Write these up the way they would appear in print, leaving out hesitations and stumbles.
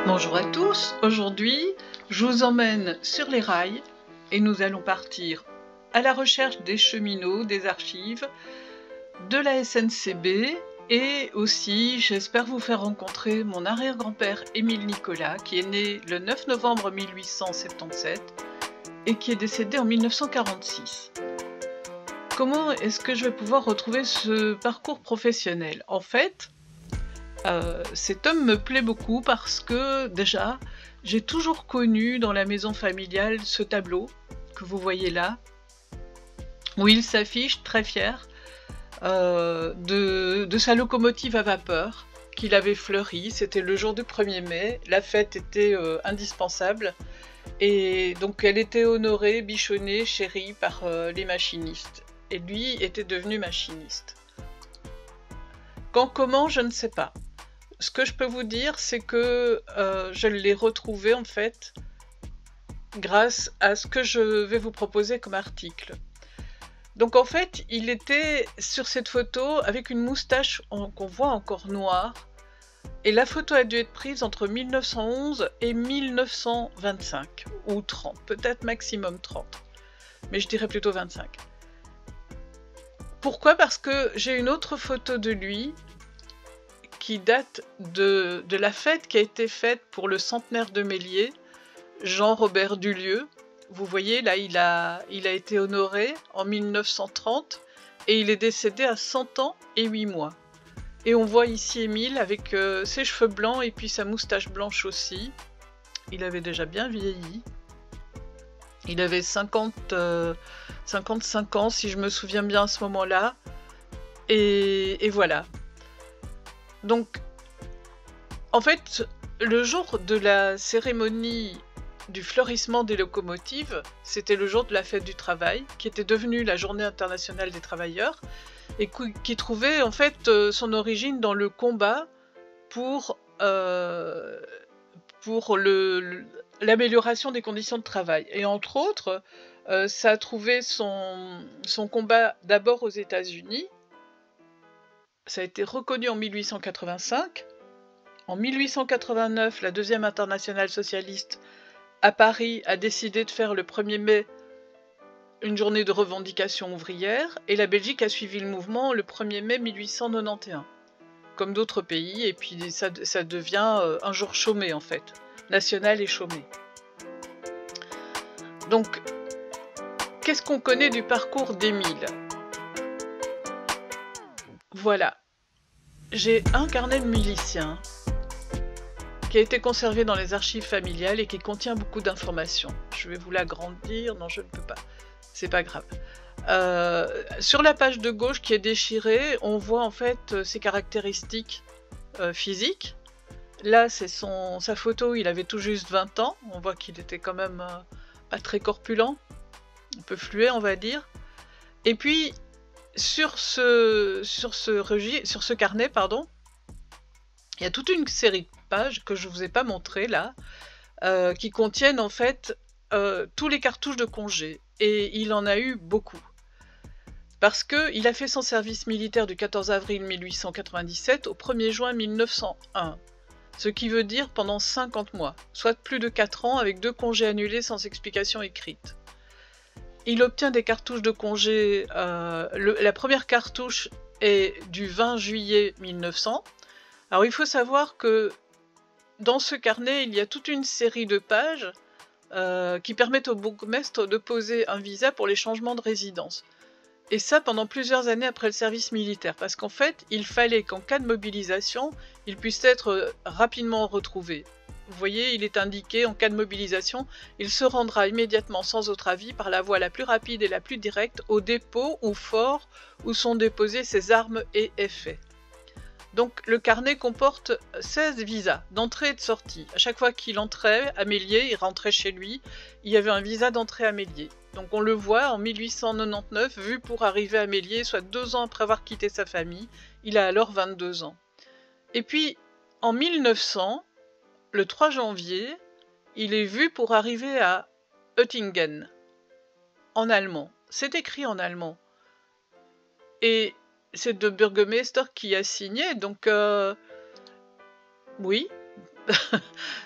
Bonjour à tous, aujourd'hui je vous emmène sur les rails et nous allons partir à la recherche des cheminots, des archives, de la SNCB et aussi j'espère vous faire rencontrer mon arrière-grand-père Émile Nicolas qui est né le 9 novembre 1877 et qui est décédé en 1946. Comment est-ce que je vais pouvoir retrouver ce parcours professionnel? En fait, cet homme me plaît beaucoup parce que déjà, j'ai toujours connu dans la maison familiale ce tableau que vous voyez là, où il s'affiche très fier de sa locomotive à vapeur qu'il avait fleurie. C'était le jour du 1er mai, la fête était indispensable et donc elle était honorée, bichonnée, chérie par les machinistes. Et lui était devenu machiniste. Quand, comment, je ne sais pas. Ce que je peux vous dire, c'est que je l'ai retrouvé en fait grâce à ce que je vais vous proposer comme article. Donc en fait, il était sur cette photo avec une moustache qu'on voit encore noire, et la photo a dû être prise entre 1911 et 1925, ou 30, peut-être maximum 30, mais je dirais plutôt 25. Pourquoi? Parce que j'ai une autre photo de lui qui date de la fête qui a été faite pour le centenaire de Méliès, Jean-Robert Dulieu. Vous voyez, là, il a été honoré en 1930 et il est décédé à 100 ans et 8 mois. Et on voit ici Émile avec ses cheveux blancs et puis sa moustache blanche aussi. Il avait déjà bien vieilli. Il avait 55 ans, si je me souviens bien à ce moment-là. Et voilà. Donc, en fait, le jour de la cérémonie du fleurissement des locomotives, c'était le jour de la fête du travail, qui était devenue la Journée internationale des travailleurs, et qui trouvait en fait son origine dans le combat pour l'amélioration des conditions de travail. Et entre autres, ça a trouvé son combat d'abord aux États-Unis. Ça a été reconnu en 1885. En 1889, la deuxième internationale socialiste à Paris a décidé de faire le 1er mai une journée de revendication ouvrière, et la Belgique a suivi le mouvement le 1er mai 1891, comme d'autres pays, et puis ça devient un jour chômé en fait, national et chômé. Donc, qu'est-ce qu'on connaît du parcours d'Émile? Voilà, j'ai un carnet de milicien qui a été conservé dans les archives familiales et qui contient beaucoup d'informations. Je vais vous l'agrandir, non je ne peux pas, c'est pas grave. Sur la page de gauche qui est déchirée, on voit en fait ses caractéristiques physiques. Là c'est sa photo, il avait tout juste 20 ans, on voit qu'il était quand même pas très corpulent, un peu fluet on va dire. Et puis sur ce carnet, pardon, il y a toute une série de pages que je vous ai pas montré là, qui contiennent en fait tous les cartouches de congé, et il en a eu beaucoup. Parce qu'il a fait son service militaire du 14 avril 1897 au 1er juin 1901, ce qui veut dire pendant 50 mois, soit plus de 4 ans avec 2 congés annulés sans explication écrite. Il obtient des cartouches de congé, la première cartouche est du 20 juillet 1900. Alors il faut savoir que dans ce carnet, il y a toute une série de pages qui permettent au bourgmestre de poser un visa pour les changements de résidence. Et ça pendant plusieurs années après le service militaire, parce qu'en fait, il fallait qu'en cas de mobilisation, il puisse être rapidement retrouvé. Vous voyez, il est indiqué, en cas de mobilisation, il se rendra immédiatement sans autre avis par la voie la plus rapide et la plus directe au dépôt ou fort où sont déposées ses armes et effets. Donc le carnet comporte 16 visas d'entrée et de sortie. À chaque fois qu'il entrait à Méliès, il rentrait chez lui, il y avait un visa d'entrée à Méliès. Donc on le voit en 1899, vu pour arriver à Méliès, soit 2 ans après avoir quitté sa famille, il a alors 22 ans. Et puis en 1900, le 3 janvier, il est vu pour arriver à Oettingen, en allemand. C'est écrit en allemand. Et c'est le Burgermeister qui a signé, donc oui,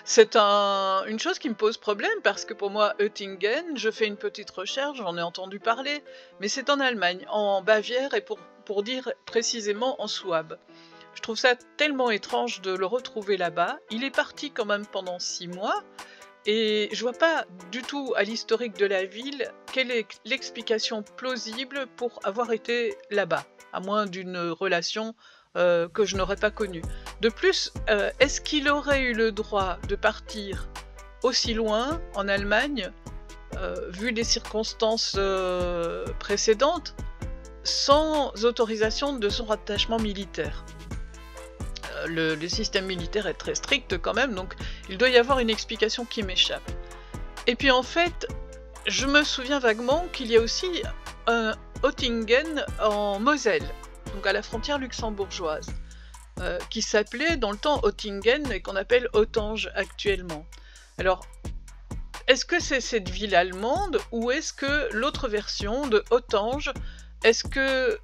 C'est une chose qui me pose problème parce que pour moi, Oettingen, je fais une petite recherche, j'en ai entendu parler, mais c'est en Allemagne, en Bavière et pour dire précisément en Souabe. Je trouve ça tellement étrange de le retrouver là-bas. Il est parti quand même pendant 6 mois et je vois pas du tout à l'historique de la ville quelle est l'explication plausible pour avoir été là-bas, à moins d'une relation que je n'aurais pas connue. De plus, est-ce qu'il aurait eu le droit de partir aussi loin en Allemagne, vu les circonstances précédentes, sans autorisation de son rattachement militaire? Le système militaire est très strict quand même, donc il doit y avoir une explication qui m'échappe. Et puis en fait, je me souviens vaguement qu'il y a aussi un Oettingen en Moselle, donc à la frontière luxembourgeoise, qui s'appelait dans le temps Oettingen et qu'on appelle Ottange actuellement. Alors, est-ce que c'est cette ville allemande ou est-ce que l'autre version de Ottange, est-ce que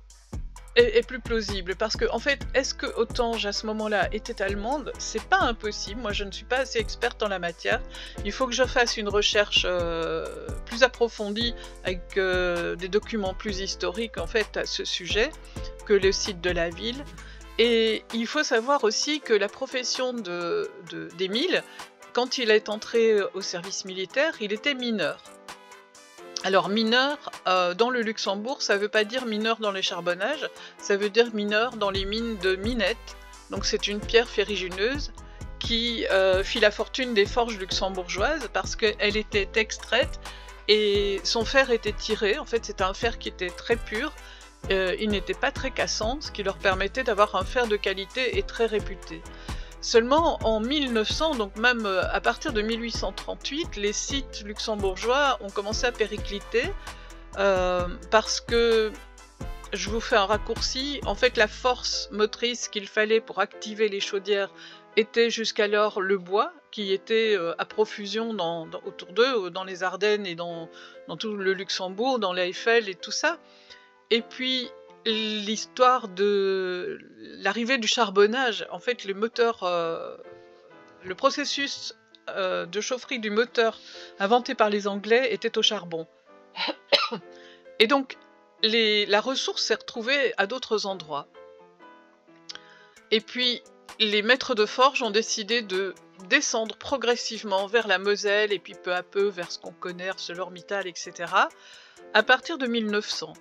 est plus plausible? Parce que en fait, est-ce que Ottange à ce moment-là était allemande? C'est pas impossible, moi je ne suis pas assez experte en la matière. Il faut que je fasse une recherche plus approfondie avec des documents plus historiques en fait à ce sujet que le site de la ville. Et il faut savoir aussi que la profession d'Émile, quand il est entré au service militaire, il était mineur. Alors mineur, dans le Luxembourg, ça veut pas dire mineur dans les charbonnages, ça veut dire mineur dans les mines de Minette. Donc c'est une pierre ferrugineuse qui fit la fortune des forges luxembourgeoises parce qu'elle était extraite et son fer était tiré. En fait, c'était un fer qui était très pur, il n'était pas très cassant, ce qui leur permettait d'avoir un fer de qualité et très réputé. Seulement en 1900, donc même à partir de 1838, les sites luxembourgeois ont commencé à péricliter parce que, je vous fais un raccourci, en fait la force motrice qu'il fallait pour activer les chaudières était jusqu'alors le bois, qui était à profusion autour d'eux, dans les Ardennes et dans tout le Luxembourg, dans l'Eifel et tout ça. Et puis l'histoire de l'arrivée du charbonnage, en fait le moteur, le processus de chaufferie du moteur inventé par les Anglais était au charbon. Et donc la ressource s'est retrouvée à d'autres endroits. Et puis les maîtres de forge ont décidé de descendre progressivement vers la Moselle et puis peu à peu vers ce qu'on connaît, ArcelorMittal, etc. à partir de 1900.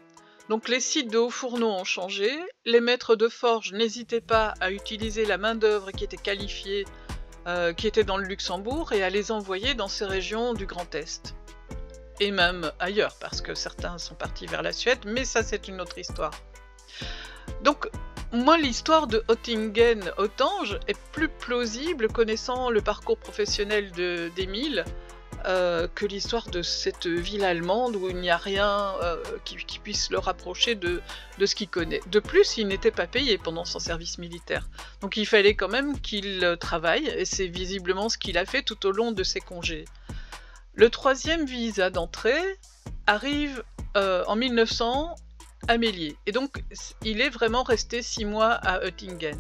Donc les sites de hauts fourneaux ont changé, les maîtres de forge n'hésitaient pas à utiliser la main-d'œuvre qui était qualifiée, qui était dans le Luxembourg, et à les envoyer dans ces régions du Grand Est. Et même ailleurs, parce que certains sont partis vers la Suède, mais ça c'est une autre histoire. Donc moi l'histoire de Oettingen-Ottange est plus plausible connaissant le parcours professionnel d'Émile, que l'histoire de cette ville allemande où il n'y a rien qui puisse le rapprocher de ce qu'il connaît. De plus, il n'était pas payé pendant son service militaire, donc il fallait quand même qu'il travaille, et c'est visiblement ce qu'il a fait tout au long de ses congés. Le troisième visa d'entrée arrive en 1900 à Méliès, et donc il est vraiment resté 6 mois à Oettingen.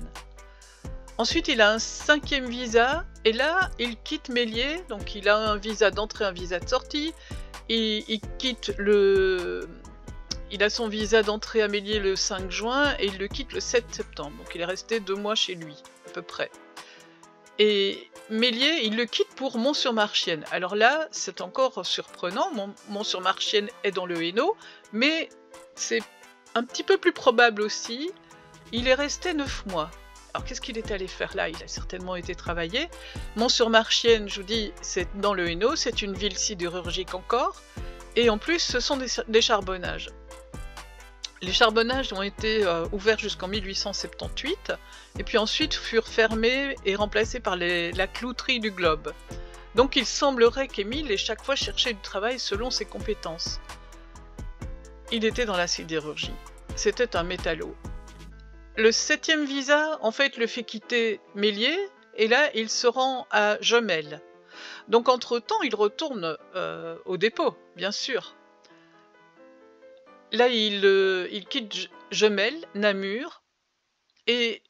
Ensuite, il a un 5e visa, et là, il quitte Méliès, donc il a un visa d'entrée, un visa de sortie. Il a son visa d'entrée à Méliès le 5 juin, et il le quitte le 7 septembre, donc il est resté 2 mois chez lui, à peu près. Et Méliès, il le quitte pour Mont-sur-Marchienne. Alors là, c'est encore surprenant, Mont-sur-Marchienne est dans le Hainaut, mais c'est un petit peu plus probable aussi, il est resté 9 mois. Alors qu'est-ce qu'il est allé faire là? Il a certainement été travailler. Mont-sur-Marchienne, je vous dis, c'est dans le Hainaut, c'est une ville sidérurgique encore, et en plus ce sont des charbonnages. Les charbonnages ont été ouverts jusqu'en 1878, et puis ensuite furent fermés et remplacés par la clouterie du globe. Donc il semblerait qu'Émile ait chaque fois cherché du travail selon ses compétences. Il était dans la sidérurgie, c'était un métallo. Le 7e visa, en fait, le fait quitter Méliès, et là, il se rend à Jemelle. Donc, entre-temps, il retourne au dépôt, bien sûr. Là, il quitte Jemelle, Namur, et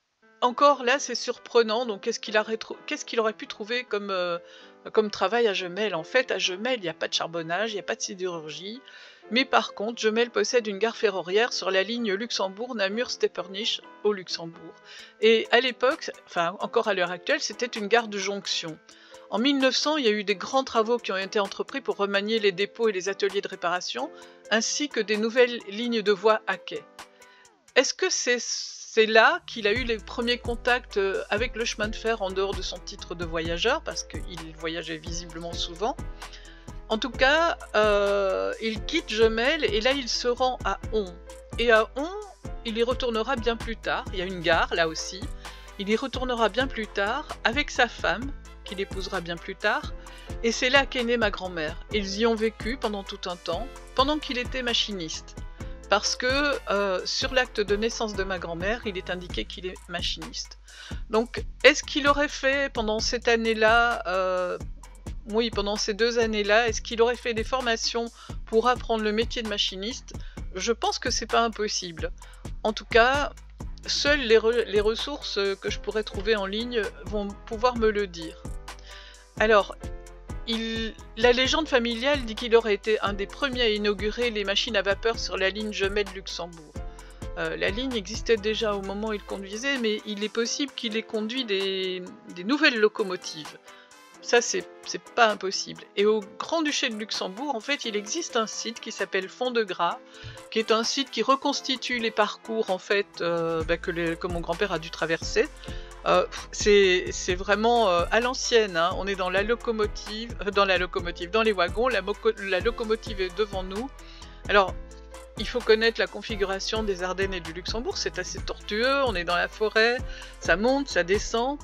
encore là, c'est surprenant. Donc, qu'est-ce qu'il aurait pu trouver comme travail à Jemelle? En fait, à Jemelle, il n'y a pas de charbonnage, il n'y a pas de sidérurgie. Mais par contre, Jemelle possède une gare ferroviaire sur la ligne Luxembourg-Namur-Stepenich au Luxembourg. Et à l'époque, enfin encore à l'heure actuelle, c'était une gare de jonction. En 1900, il y a eu des grands travaux qui ont été entrepris pour remanier les dépôts et les ateliers de réparation, ainsi que des nouvelles lignes de voies à quai. Est-ce que c'est là qu'il a eu les premiers contacts avec le chemin de fer en dehors de son titre de voyageur, parce qu'il voyageait visiblement souvent? En tout cas, il quitte Jemelle et là il se rend à Hon. Et à Hon, il y retournera bien plus tard, il y a une gare là aussi, il y retournera bien plus tard avec sa femme, qu'il épousera bien plus tard, et c'est là qu'est née ma grand-mère. Ils y ont vécu pendant tout un temps, pendant qu'il était machiniste. Parce que sur l'acte de naissance de ma grand-mère, il est indiqué qu'il est machiniste. Donc, est-ce qu'il aurait fait pendant cette année-là, oui, pendant ces 2 années-là, est-ce qu'il aurait fait des formations pour apprendre le métier de machiniste? Je pense que c'est pas impossible. En tout cas, seules les ressources que je pourrais trouver en ligne vont pouvoir me le dire. Alors, la légende familiale dit qu'il aurait été un des premiers à inaugurer les machines à vapeur sur la ligne Jemelle-Luxembourg. La ligne existait déjà au moment où il conduisait, mais il est possible qu'il ait conduit des nouvelles locomotives. Ça, c'est pas impossible. Et au Grand-Duché de Luxembourg, en fait, il existe un site qui s'appelle Fond de Gras, qui est un site qui reconstitue les parcours, en fait, que mon grand-père a dû traverser. C'est vraiment à l'ancienne, hein. On est dans la locomotive, dans les wagons, la locomotive est devant nous. Alors, il faut connaître la configuration des Ardennes et du Luxembourg, c'est assez tortueux, on est dans la forêt, ça monte, ça descend.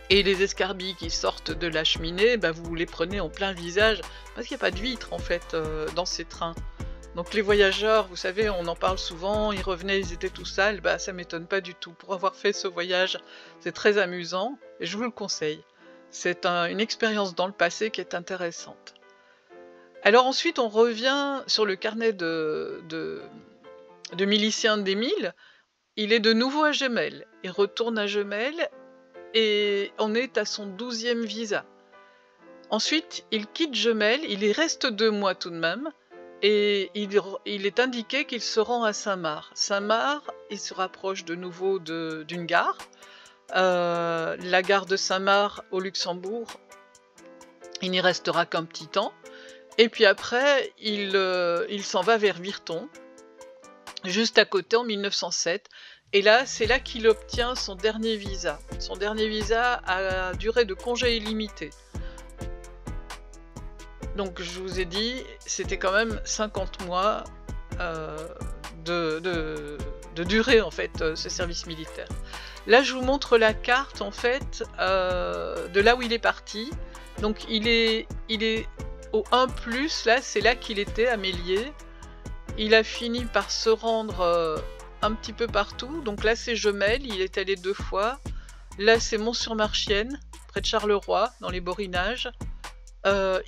Et les escarbilles qui sortent de la cheminée, vous les prenez en plein visage, parce qu'il n'y a pas de vitres en fait dans ces trains. Donc les voyageurs, vous savez, on en parle souvent, ils revenaient, ils étaient tout sales, ça m'étonne pas du tout. Pour avoir fait ce voyage, c'est très amusant, et je vous le conseille. C'est une expérience dans le passé qui est intéressante. Alors ensuite, on revient sur le carnet de milicien d'Émile. Il est de nouveau à Jemelle. Il retourne à Jemelle, et on est à son 12e visa. Ensuite, il quitte Jemelle, il y reste 2 mois tout de même, et il est indiqué qu'il se rend à Saint-Marc. Saint-Marc, il se rapproche de nouveau d'une gare, la gare de Saint-Marc au Luxembourg. Il n'y restera qu'un petit temps, et puis après, il s'en va vers Virton, juste à côté en 1907, et là, c'est là qu'il obtient son dernier visa. Son dernier visa à durée de congé illimité. Donc je vous ai dit, c'était quand même 50 mois de durée en fait, ce service militaire. Là, je vous montre la carte en fait de là où il est parti. Donc il est au 1+, là, c'est là qu'il était à Méliès. Il a fini par se rendre un petit peu partout. Donc là, c'est Jemelle, il est allé 2 fois. Là, c'est Mont-sur-Marchienne, près de Charleroi, dans les Borinages.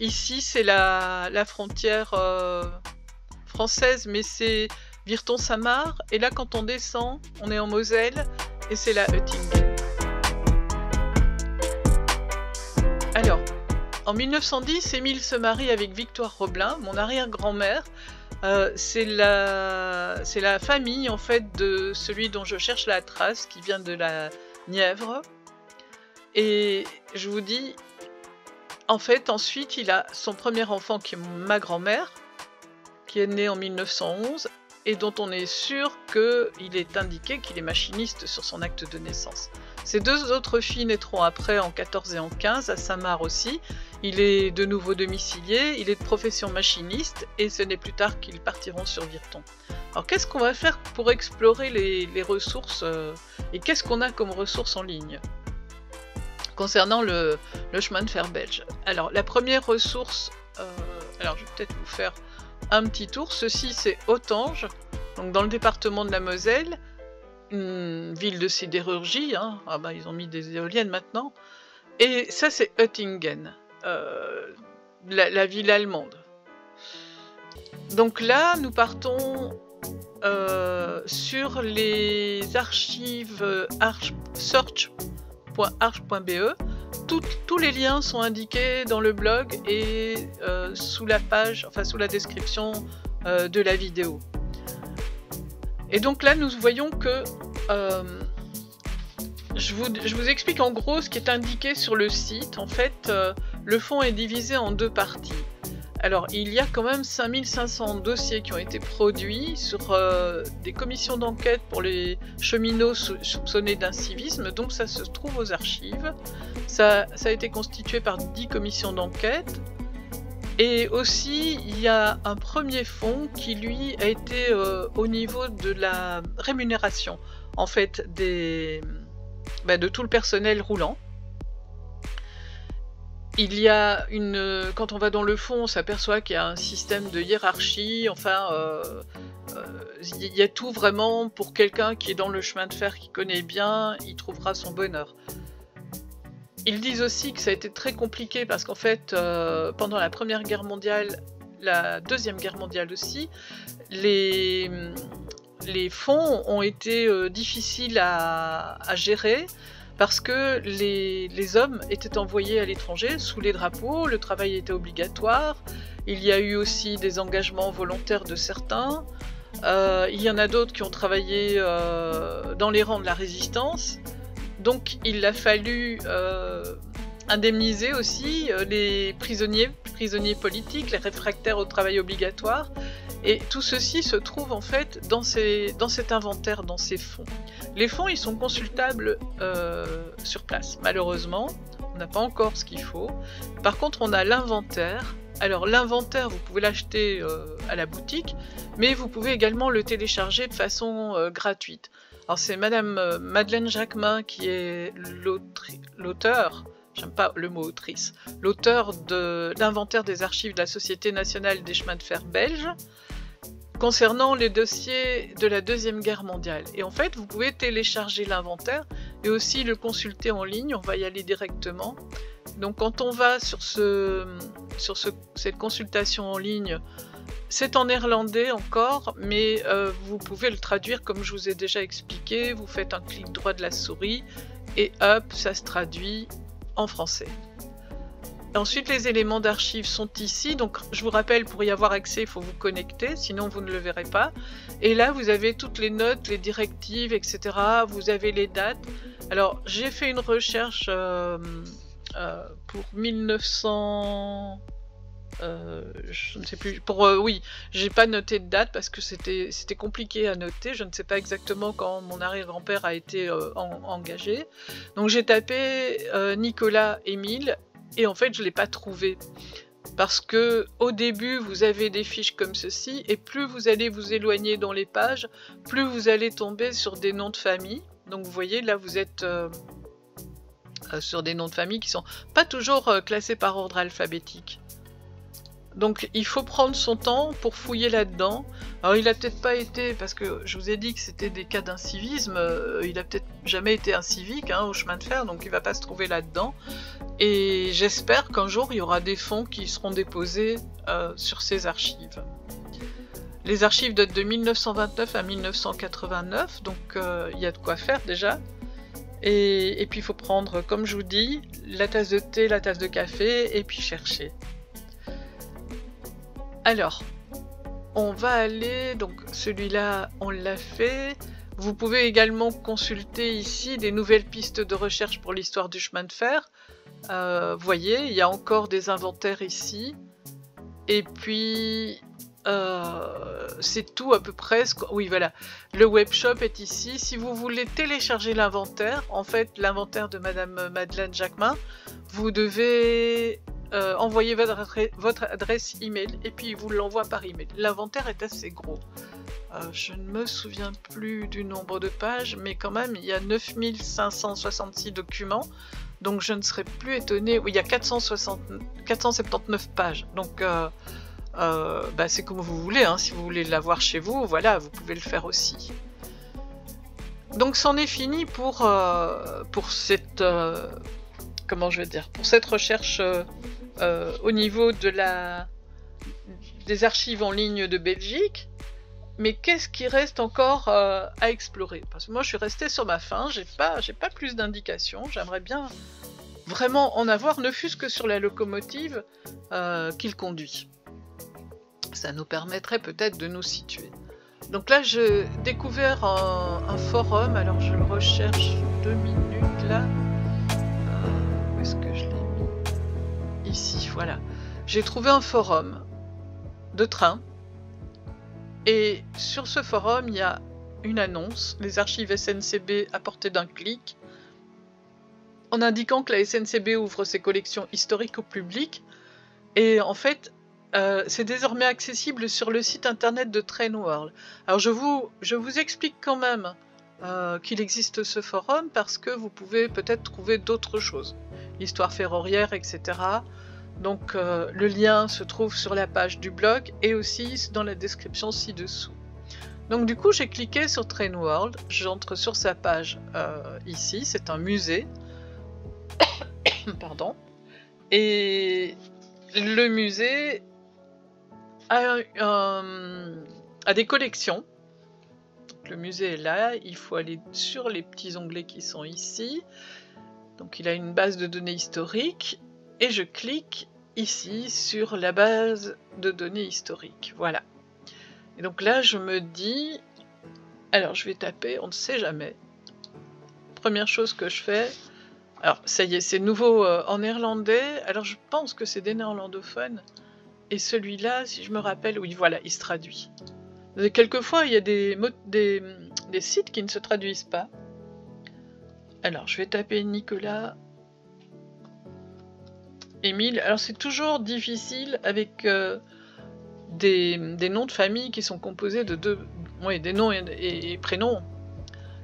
Ici, c'est la frontière française, mais c'est Virton-Saint-Marc. Et là, quand on descend, on est en Moselle, et c'est la Oettingen. Alors, en 1910, Émile se marie avec Victoire Roblin, mon arrière-grand-mère. C'est la famille en fait de celui dont je cherche la trace, qui vient de la Nièvre. Et je vous dis, en fait, ensuite, il a son premier enfant qui est ma grand-mère, qui est née en 1911, et dont on est sûr qu'il est indiqué qu'il est machiniste sur son acte de naissance. Ses 2 autres filles naîtront après en 14 et en 15, à Saint-Marc aussi. Il est de nouveau domicilié, il est de profession machiniste, et ce n'est plus tard qu'ils partiront sur Virton. Alors qu'est-ce qu'on va faire pour explorer les ressources, et qu'est-ce qu'on a comme ressources en ligne concernant le chemin de fer belge? Alors la première ressource, alors je vais peut-être vous faire un petit tour. Ceci c'est Autange, donc dans le département de la Moselle, une ville de sidérurgie, hein. Ah ils ont mis des éoliennes maintenant. Et ça c'est Oettingen, la ville allemande. Donc là nous partons sur les archives search.arch.be, tous les liens sont indiqués dans le blog et sous la page, enfin sous la description de la vidéo. Et donc là, nous voyons que je vous explique en gros ce qui est indiqué sur le site. En fait, le fonds est divisé en deux parties. Alors, il y a quand même 5500 dossiers qui ont été produits sur des commissions d'enquête pour les cheminots soupçonnés d'incivisme, donc ça se trouve aux archives. Ça a été constitué par 10 commissions d'enquête. Et aussi, il y a un premier fonds qui, lui, a été au niveau de la rémunération, en fait, de tout le personnel roulant. Il y a quand on va dans le fond, on s'aperçoit qu'il y a un système de hiérarchie, enfin, il y a tout vraiment pour quelqu'un qui est dans le chemin de fer, qui connaît bien, il trouvera son bonheur. Ils disent aussi que ça a été très compliqué parce qu'en fait, pendant la Première Guerre mondiale, la Deuxième Guerre mondiale aussi, les fonds ont été difficiles à gérer parce que les hommes étaient envoyés à l'étranger sous les drapeaux, le travail était obligatoire, il y a eu aussi des engagements volontaires de certains, il y en a d'autres qui ont travaillé dans les rangs de la résistance. Donc il a fallu indemniser aussi les prisonniers politiques, les réfractaires au travail obligatoire, et tout ceci se trouve en fait dans cet inventaire, dans ces fonds. Les fonds, ils sont consultables sur place. Malheureusement, on n'a pas encore ce qu'il faut. Par contre, on a l'inventaire. Alors l'inventaire, vous pouvez l'acheter à la boutique, mais vous pouvez également le télécharger de façon gratuite. Alors c'est Madame Madeleine Jacquemin qui est l'auteur, j'aime pas le mot autrice, l'auteur de l'inventaire des archives de la Société nationale des chemins de fer belge concernant les dossiers de la Deuxième Guerre mondiale. Et en fait, vous pouvez télécharger l'inventaire et aussi le consulter en ligne, on va y aller directement. Donc quand on va sur cette consultation en ligne, c'est en néerlandais encore, mais vous pouvez le traduire comme je vous ai déjà expliqué. Vous faites un clic droit de la souris et hop, ça se traduit en français. Ensuite, les éléments d'archives sont ici. Donc, je vous rappelle, pour y avoir accès, il faut vous connecter, sinon vous ne le verrez pas. Et là, vous avez toutes les notes, les directives, etc. Vous avez les dates. Alors, j'ai fait une recherche pour 1900... je ne sais plus, oui, j'ai pas noté de date parce que c'était compliqué à noter, je ne sais pas exactement quand mon arrière-grand-père a été engagé. Donc j'ai tapé Nicolas Émile et en fait je l'ai pas trouvé. Parce que au début vous avez des fiches comme ceci et plus vous allez vous éloigner dans les pages, plus vous allez tomber sur des noms de famille. Donc vous voyez là vous êtes sur des noms de famille qui sont pas toujours classés par ordre alphabétique. Donc il faut prendre son temps pour fouiller là-dedans. Alors il a peut-être pas été, parce que je vous ai dit que c'était des cas d'incivisme, il a peut-être jamais été incivique au chemin de fer, donc il va pas se trouver là-dedans. Et j'espère qu'un jour il y aura des fonds qui seront déposés sur ces archives. Les archives datent de 1929 à 1989, donc il y a de quoi faire déjà. Et puis il faut prendre, comme je vous dis, la tasse de thé, la tasse de café, et puis chercher. Alors, on va aller, donc celui-là on l'a fait. Vous pouvez également consulter ici des nouvelles pistes de recherche pour l'histoire du chemin de fer. Vous voyez, il y a encore des inventaires ici. Et puis, c'est tout à peu près. Oui, voilà, le webshop est ici. Si vous voulez télécharger l'inventaire, en fait, l'inventaire de Madame Madeleine Jacquemin, vous devez... envoyez votre adresse email et puis il vous l'envoie par email. L'inventaire est assez gros. Je ne me souviens plus du nombre de pages, mais quand même il y a 9566 documents, donc je ne serais plus étonnée. Oui, il y a 479 pages, donc c'est comme vous voulez, si vous voulez l'avoir chez vous, voilà, vous pouvez le faire aussi. Donc c'en est fini pour cette... comment je vais dire, pour cette recherche au niveau de des archives en ligne de Belgique. Mais qu'est-ce qui reste encore à explorer? Parce que moi je suis restée sur ma faim, j'ai pas plus d'indications, j'aimerais bien vraiment en avoir, ne fût-ce que sur la locomotive qu'il conduit. Ça nous permettrait peut-être de nous situer. Donc là, j'ai découvert un forum, alors je le recherche 2 minutes là. Où est-ce que je l'ai mis? Ici, voilà. J'ai trouvé un forum de train, et sur ce forum, il y a une annonce, les archives SNCB à portée d'un clic, en indiquant que la SNCB ouvre ses collections historiques au public, et en fait, c'est désormais accessible sur le site internet de Train World. Alors je vous explique quand même qu'il existe ce forum, parce que vous pouvez peut-être trouver d'autres choses, l'histoire ferroviaire, etc. Donc le lien se trouve sur la page du blog et aussi dans la description ci-dessous. Donc du coup j'ai cliqué sur Train World, j'entre sur sa page ici, c'est un musée, pardon, et le musée a des collections. Donc, le musée est là, il faut aller sur les petits onglets qui sont ici. Donc il a une base de données historique, et je clique ici sur la base de données historique, voilà. Et donc là je me dis, alors je vais taper, on ne sait jamais. Première chose que je fais, alors ça y est, c'est nouveau en néerlandais, alors je pense que c'est des néerlandophones, et celui-là, si je me rappelle, oui voilà, il se traduit. Et quelquefois il y a des sites qui ne se traduisent pas. Alors je vais taper Nicolas Émile, alors c'est toujours difficile avec des noms de famille qui sont composés de deux... Oui, des noms et prénoms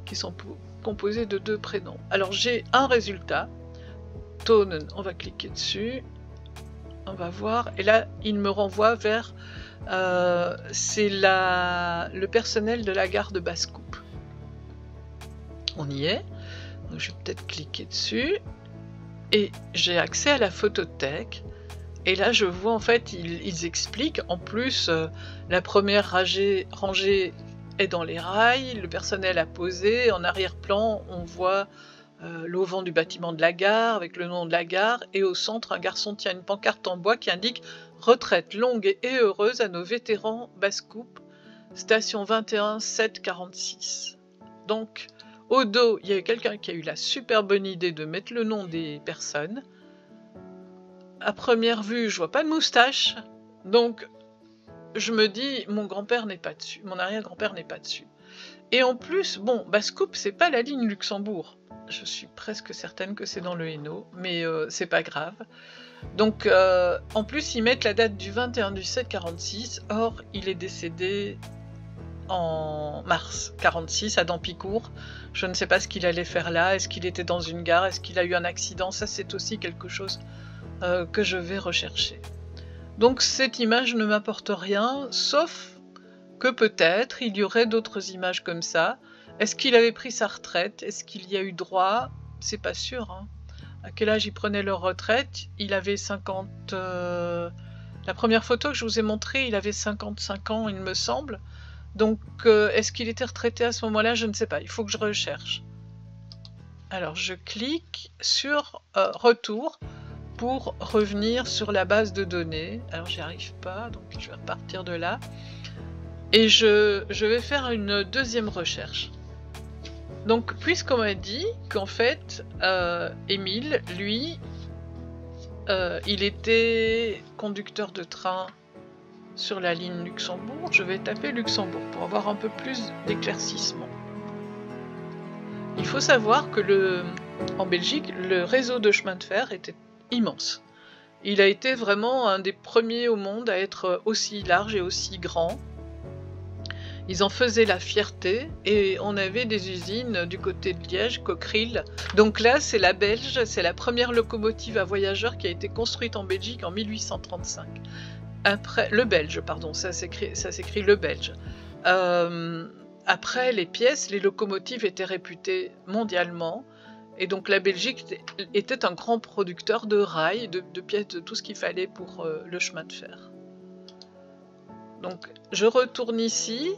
qui sont composés de 2 prénoms. Alors j'ai un résultat, Tonen, on va cliquer dessus, on va voir, et là il me renvoie vers... c'est le personnel de la gare de Basse-Coupe. On y est, donc je vais peut-être cliquer dessus, et j'ai accès à la photothèque. Et là je vois en fait, ils expliquent, en plus la première rangée est dans les rails, le personnel a posé, en arrière-plan on voit l'auvent du bâtiment de la gare avec le nom de la gare, et au centre un garçon tient une pancarte en bois qui indique « Retraite longue et heureuse à nos vétérans Basse-Coupe, station 21 746 ». Donc au dos il y a quelqu'un qui a eu la super bonne idée de mettre le nom des personnes. À première vue, je vois pas de moustache, donc je me dis, mon grand-père n'est pas dessus, mon arrière-grand-père n'est pas dessus. Et en plus, bon, Basse-Coupe, c'est pas la ligne Luxembourg. Je suis presque certaine que c'est dans le Hainaut, mais c'est pas grave. Donc, en plus, ils mettent la date du 21 du 7 46, or, il est décédé en mars 46 à Dampicourt. Je ne sais pas ce qu'il allait faire là, est-ce qu'il était dans une gare, est-ce qu'il a eu un accident, ça c'est aussi quelque chose que je vais rechercher. Donc cette image ne m'apporte rien, sauf que peut-être il y aurait d'autres images comme ça. Est-ce qu'il avait pris sa retraite? Est-ce qu'il y a eu droit? C'est pas sûr. Hein. À quel âge il prenait leur retraite? Il avait 50... La première photo que je vous ai montrée, il avait 55 ans, il me semble. Donc est-ce qu'il était retraité à ce moment-là? Je ne sais pas, il faut que je recherche. Alors je clique sur Retour pour revenir sur la base de données. Alors j'y arrive pas, donc je vais repartir de là. Et je vais faire une deuxième recherche. Donc puisqu'on m'a dit qu'en fait, Émile, lui, il était conducteur de train sur la ligne Luxembourg, je vais taper Luxembourg pour avoir un peu plus d'éclaircissement. Il faut savoir que en Belgique, le réseau de chemin de fer était immense. Il a été vraiment un des premiers au monde à être aussi large et aussi grand. Ils en faisaient la fierté, et on avait des usines du côté de Liège, Cockerill. Donc là, c'est la belge, c'est la première locomotive à voyageurs qui a été construite en Belgique en 1835. Après, le belge, pardon, ça s'écrit le belge. Après les pièces, les locomotives étaient réputées mondialement, et donc la Belgique était un grand producteur de rails, de pièces, de tout ce qu'il fallait pour le chemin de fer. Donc je retourne ici,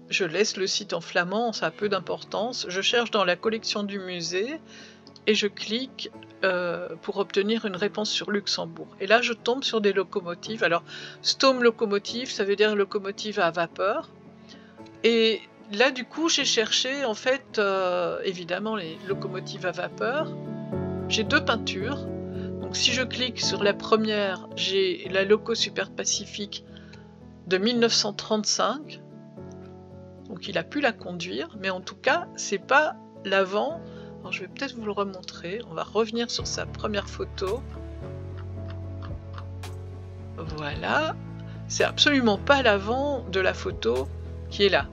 je laisse le site en flamand, ça a peu d'importance. Je cherche dans la collection du musée et je clique pour obtenir une réponse sur Luxembourg. Et là, je tombe sur des locomotives. Alors, Stome locomotive, ça veut dire locomotive à vapeur. Et là, du coup, j'ai cherché, en fait, évidemment, les locomotives à vapeur. J'ai 2 peintures. Donc, si je clique sur la première, j'ai la Loco Super Pacifique de 1935. Donc, il a pu la conduire, mais en tout cas, c'est pas l'avant. Alors, je vais peut-être vous le remontrer. On va revenir sur sa première photo. Voilà. C'est absolument pas l'avant de la photo qui est là.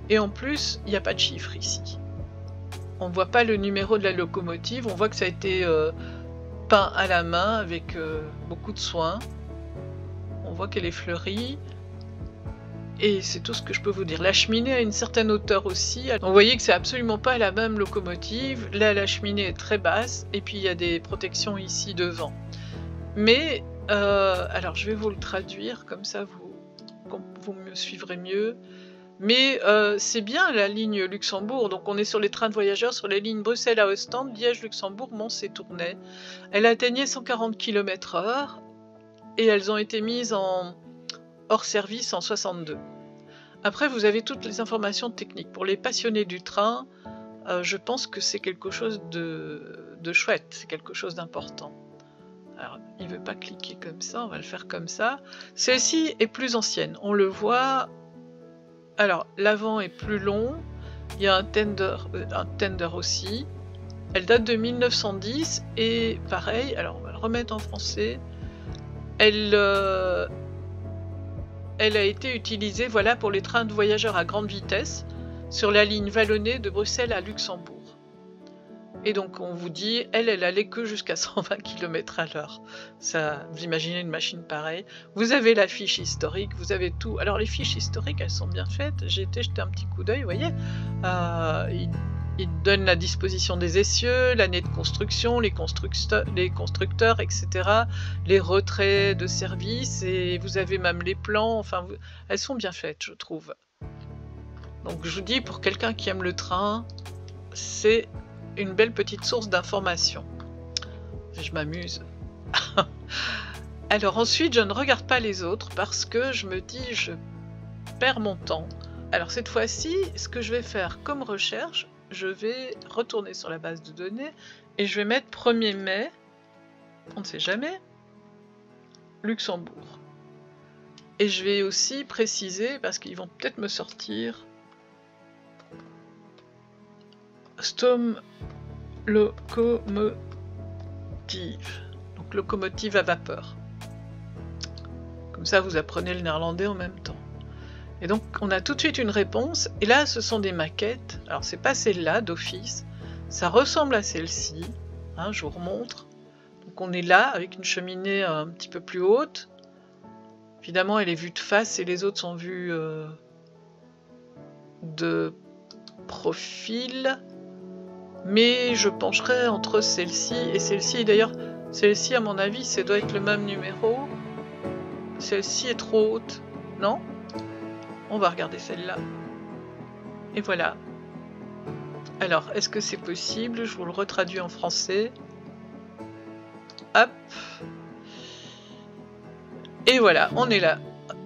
Et en plus, il n'y a pas de chiffre ici. On ne voit pas le numéro de la locomotive. On voit que ça a été peint à la main avec beaucoup de soin. On voit qu'elle est fleurie. Et c'est tout ce que je peux vous dire. La cheminée a une certaine hauteur aussi. Donc, vous voyez que c'est absolument pas la même locomotive. Là, la cheminée est très basse. Et puis, il y a des protections ici devant. Mais, alors, je vais vous le traduire. Comme ça, vous me suivrez mieux. Mais c'est bien la ligne Luxembourg. Donc, on est sur les trains de voyageurs, sur les lignes Bruxelles à Ostende, Liège, Luxembourg, Mons et Tournai. Elle atteignait 140 km/h. Et elles ont été mises en hors service en 62. Après, vous avez toutes les informations techniques. Pour les passionnés du train, je pense que c'est quelque chose de chouette, c'est quelque chose d'important. Alors, il ne veut pas cliquer comme ça, on va le faire comme ça. Celle-ci est plus ancienne, on le voit. Alors, l'avant est plus long, il y a un tender aussi. Elle date de 1910 et pareil, alors on va le remettre en français. Elle a été utilisée voilà, pour les trains de voyageurs à grande vitesse sur la ligne vallonnée de Bruxelles à Luxembourg. Et donc on vous dit, elle allait que jusqu'à 120 km/h. Ça, vous imaginez une machine pareille. Vous avez la fiche historique, vous avez tout. Alors les fiches historiques, elles sont bien faites. J'ai été jeter un petit coup d'œil, vous voyez. Il donne la disposition des essieux, l'année de construction, les constructeurs, etc. Les retraits de service, et vous avez même les plans. Enfin, elles sont bien faites, je trouve. Donc je vous dis, pour quelqu'un qui aime le train, c'est une belle petite source d'information. Je m'amuse. Alors ensuite, je ne regarde pas les autres parce que je me dis, je perds mon temps. Alors cette fois-ci, ce que je vais faire comme recherche, je vais retourner sur la base de données et je vais mettre 1er mai, on ne sait jamais, Luxembourg. Et je vais aussi préciser, parce qu'ils vont peut-être me sortir, Stome locomotive, donc locomotive à vapeur. Comme ça, vous apprenez le néerlandais en même temps. Et donc, on a tout de suite une réponse. Et là, ce sont des maquettes. Alors, c'est pas celle-là d'office. Ça ressemble à celle-ci. Hein, je vous remontre. Donc, on est là avec une cheminée un petit peu plus haute. Évidemment, elle est vue de face et les autres sont vues de profil. Mais je pencherai entre celle-ci et celle-ci. D'ailleurs, celle-ci, à mon avis, ça doit être le même numéro. Celle-ci est trop haute. Non ? On va regarder celle-là. Et voilà. Alors, est-ce que c'est possible? Je vous le retraduis en français. Hop. Et voilà, on est là.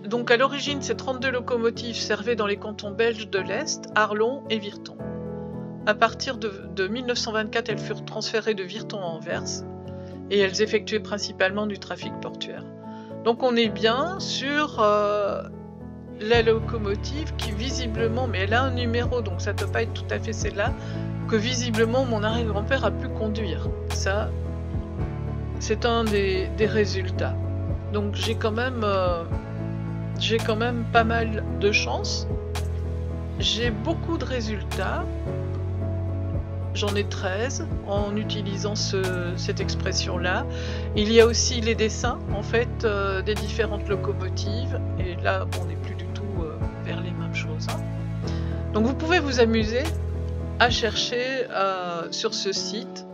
Donc, à l'origine, ces 32 locomotives servaient dans les cantons belges de l'Est, Arlon et Virton. À partir de 1924, elles furent transférées de Virton à Anvers et elles effectuaient principalement du trafic portuaire. Donc, on est bien sur la locomotive qui visiblement, mais elle a un numéro, donc ça ne peut pas être tout à fait celle-là, que visiblement mon arrière-grand-père a pu conduire. Ça, c'est un des résultats. Donc j'ai quand même pas mal de chance. J'ai beaucoup de résultats. J'en ai 13 en utilisant cette expression-là. Il y a aussi les dessins, en fait, des différentes locomotives. Et là, bon, on n'est plus du tout vers les mêmes choses. Hein. Donc vous pouvez vous amuser à chercher sur ce site.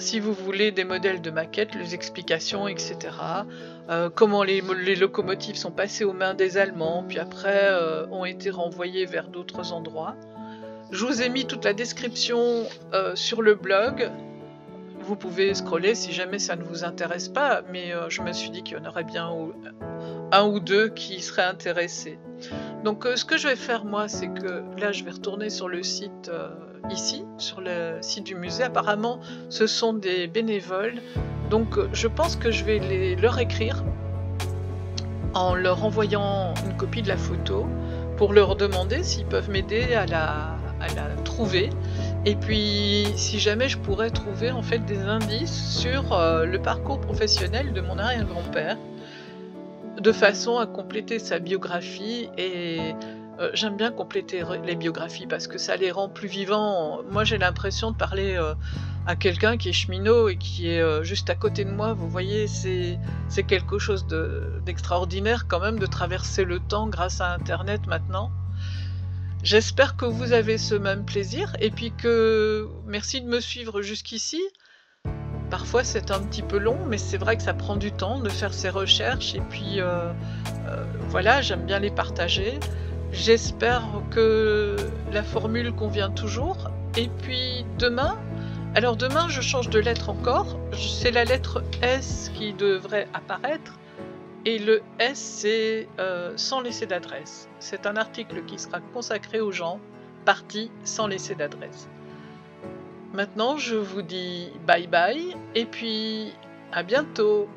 si vous voulez des modèles de maquettes, les explications, etc. Comment les locomotives sont passées aux mains des Allemands, puis après ont été renvoyées vers d'autres endroits. Je vous ai mis toute la description sur le blog. Vous pouvez scroller si jamais ça ne vous intéresse pas, mais je me suis dit qu'il y en aurait bien un ou deux qui seraient intéressés. Donc ce que je vais faire moi, c'est que là je vais retourner sur le site ici, sur le site du musée. Apparemment ce sont des bénévoles, donc je pense que je vais leur écrire en leur envoyant une copie de la photo pour leur demander s'ils peuvent m'aider à la trouver. Et puis si jamais je pourrais trouver en fait des indices sur le parcours professionnel de mon arrière-grand-père, de façon à compléter sa biographie. Et j'aime bien compléter les biographies parce que ça les rend plus vivants. Moi j'ai l'impression de parler à quelqu'un qui est cheminot et qui est juste à côté de moi. Vous voyez, c'est quelque chose d'extraordinaire quand même de traverser le temps grâce à Internet maintenant. J'espère que vous avez ce même plaisir et puis que merci de me suivre jusqu'ici. Parfois c'est un petit peu long, mais c'est vrai que ça prend du temps de faire ces recherches et puis voilà, j'aime bien les partager. J'espère que la formule convient toujours. Et puis demain, alors demain je change de lettre encore, c'est la lettre S qui devrait apparaître. Et le S, c'est sans laisser d'adresse. C'est un article qui sera consacré aux gens partis sans laisser d'adresse. Maintenant, je vous dis bye bye et puis à bientôt.